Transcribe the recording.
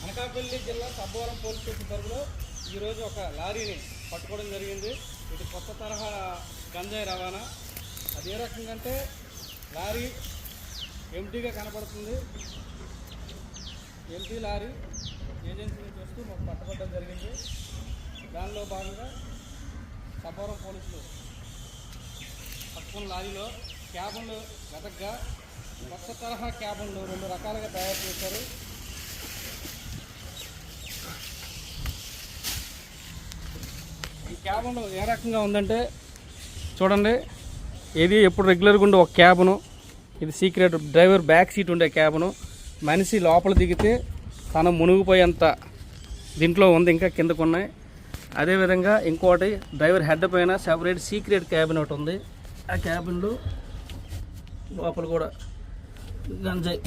అనకాపల్లి జిల్లా Sabbavaram police station పరిధిలో ఈరోజు ఒక లారీని పట్టుకోవడం జరిగింది. ఇది కొత్త తరహా గంజాయి రవాణా. అది ఏ రకంగా అంటే లారీ ఎంటీగా కనపడుతుంది. ఎంటీ లారీ ఏజెన్సీ నుంచి వస్తూ మాకు పట్టుకోవడం జరిగింది. దానిలో భాగంగా సబ్బవరం పోలీసులు పట్టుకున్న లారీలో క్యాబన్లు వెతగ్గా కొత్త తరహా క్యాబన్లు 2 రకాలుగా తయారు చేశారు. ఈ క్యాబన్ ఏ రకంగా ఉందంటే చూడండి, ఇది ఎప్పుడు రెగ్యులర్గా ఉండే ఒక క్యాబను, ఇది సీక్రెట్ డ్రైవర్ బ్యాక్ సీట్ ఉండే క్యాబను. మనిషి లోపల దిగితే తను మునిగిపోయేంత దీంట్లో ఉంది, ఇంకా కిందకు ఉన్నాయి. అదేవిధంగా ఇంకోటి డ్రైవర్ హెడ్ పైన సెపరేట్ సీక్రెట్ క్యాబిన్ ఒకటి ఉంది. ఆ క్యాబిన్లో లోపల కూడా గంజాయి